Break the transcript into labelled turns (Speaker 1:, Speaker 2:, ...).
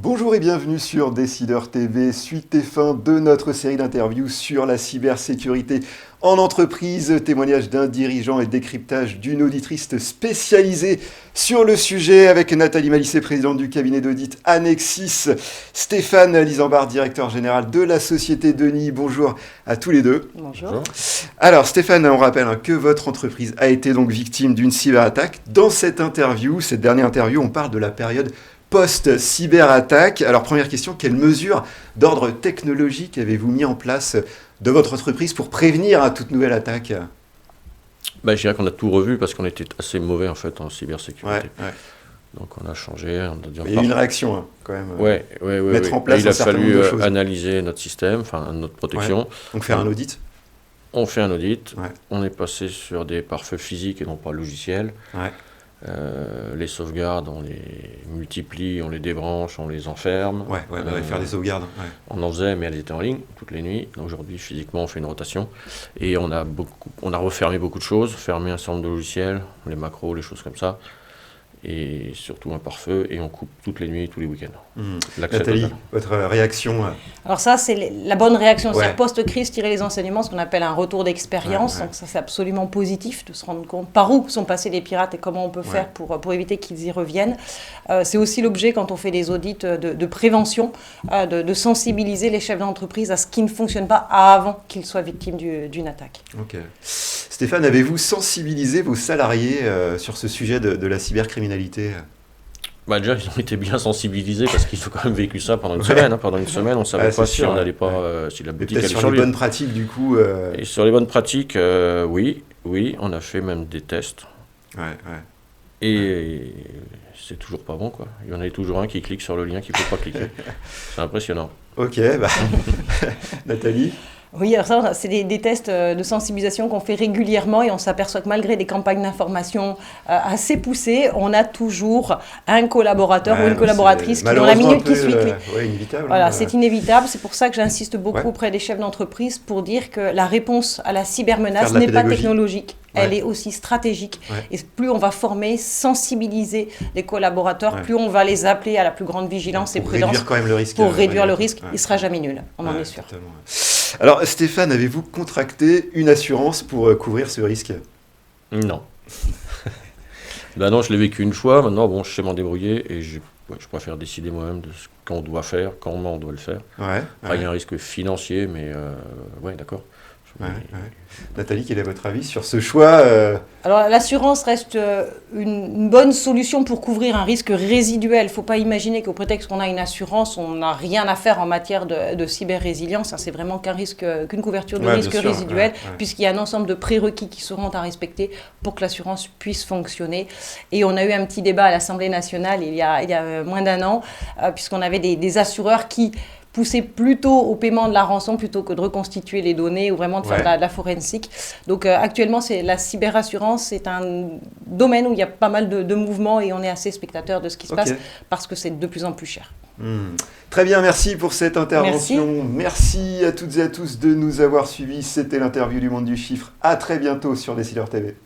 Speaker 1: Bonjour et bienvenue sur Décideur TV, suite et fin de notre série d'interviews sur la cybersécurité en entreprise, témoignage d'un dirigeant et décryptage d'une auditrice spécialisée sur le sujet avec Nathalie Malissé, présidente du cabinet d'audit Annexis, Stéphane Lisambard, directeur général de la société Denis. Bonjour à tous les deux.
Speaker 2: Bonjour.
Speaker 1: Alors Stéphane, on rappelle que votre entreprise a été donc victime d'une cyberattaque. Dans cette dernière interview, on parle de la période post-cyberattaque. Alors première question, quelles mesures d'ordre technologique avez-vous mis en place de votre entreprise pour prévenir toute nouvelle attaque ?
Speaker 3: Je dirais qu'on a tout revu parce qu'on était assez mauvais en fait en cybersécurité.
Speaker 1: Ouais.
Speaker 3: Donc on a changé.
Speaker 1: Il y a eu une réaction quand même.
Speaker 3: Mettre
Speaker 1: en place
Speaker 3: il a
Speaker 1: un certain
Speaker 3: fallu
Speaker 1: nombre de choses.
Speaker 3: analyser notre système, notre protection.
Speaker 1: Ouais. Donc faire un audit.
Speaker 3: On fait un audit.
Speaker 1: Ouais.
Speaker 3: On est passé sur des pare-feux physiques et non pas logiciels.
Speaker 1: Ouais.
Speaker 3: Les sauvegardes, on les multiplie, on les débranche, on les enferme.
Speaker 1: Faire des sauvegardes. Ouais.
Speaker 3: On en faisait, mais elles étaient en ligne toutes les nuits. Aujourd'hui, physiquement, on fait une rotation. Et on a refermé beaucoup de choses, fermé un certain nombre de logiciels, les macros, les choses comme ça. Et surtout un pare-feu, et on coupe toutes les nuits, tous les week-ends.
Speaker 1: Nathalie,
Speaker 3: total.
Speaker 1: votre réaction
Speaker 2: Alors ça, c'est la bonne réaction.
Speaker 1: Ouais.
Speaker 2: C'est post-crise, tirer les enseignements, ce qu'on appelle un retour d'expérience.
Speaker 1: Ouais.
Speaker 2: Donc ça, c'est absolument positif de se rendre compte par où sont passés les pirates et comment on peut faire pour éviter qu'ils y reviennent. C'est aussi l'objet, quand on fait des audits de prévention, de sensibiliser les chefs d'entreprise à ce qui ne fonctionne pas avant qu'ils soient victimes d'une attaque.
Speaker 1: Ok. Stéphane, avez-vous sensibilisé vos salariés sur ce sujet de la cybercriminalité ?
Speaker 3: Déjà, ils ont été bien sensibilisés parce qu'ils ont quand même vécu ça pendant une semaine. Pendant une semaine, on ne savait pas si on n'allait pas, si la boutique allait
Speaker 1: sur les bonnes pratiques, du coup.
Speaker 3: Et sur les bonnes pratiques, oui, on a fait même des tests. Et c'est toujours pas bon, quoi. Il y en a toujours un qui clique sur le lien qu'il ne faut pas cliquer. C'est impressionnant.
Speaker 1: Ok, Nathalie ?
Speaker 2: Oui, alors ça, c'est des tests de sensibilisation qu'on fait régulièrement et on s'aperçoit que malgré des campagnes d'information assez poussées, on a toujours un collaborateur ou une collaboratrice qui, dans la minute qui suit,
Speaker 1: inévitable.
Speaker 2: Voilà, c'est inévitable. C'est pour ça que j'insiste beaucoup auprès des chefs d'entreprise pour dire que la réponse à la cybermenace n'est pas technologique. Elle est aussi stratégique. Et plus on va former, sensibiliser les collaborateurs, plus on va les appeler à la plus grande vigilance et prudence.
Speaker 1: Réduire quand même le risque.
Speaker 2: Pour réduire le risque, il ne sera jamais nul, on en est sûr.
Speaker 1: Totalement. Alors Stéphane, avez-vous contracté une assurance pour couvrir ce risque ?
Speaker 3: Non. Non, je l'ai vécu une fois. Maintenant, je sais m'en débrouiller et je préfère décider moi-même de ce qu'on doit faire, comment on doit le faire. Après, il y a un risque financier, mais d'accord.
Speaker 1: Nathalie, quel est votre avis sur ce choix
Speaker 2: Alors l'assurance reste une bonne solution pour couvrir un risque résiduel. Il ne faut pas imaginer qu'au prétexte qu'on a une assurance, on n'a rien à faire en matière de cyber-résilience. C'est vraiment qu'une couverture de risque résiduel, puisqu'il y a un ensemble de prérequis qui seront à respecter pour que l'assurance puisse fonctionner. Et on a eu un petit débat à l'Assemblée nationale il y a moins d'un an, puisqu'on avait des assureurs qui pousser plutôt au paiement de la rançon plutôt que de reconstituer les données ou vraiment de faire de la forensique. Donc actuellement, la cyberassurance, c'est un domaine où il y a pas mal de mouvements et on est assez spectateur de ce qui se passe parce que c'est de plus en plus cher.
Speaker 1: Très bien, merci pour cette intervention. Merci à toutes et à tous de nous avoir suivis. C'était l'interview du Monde du Chiffre. À très bientôt sur Décideur TV.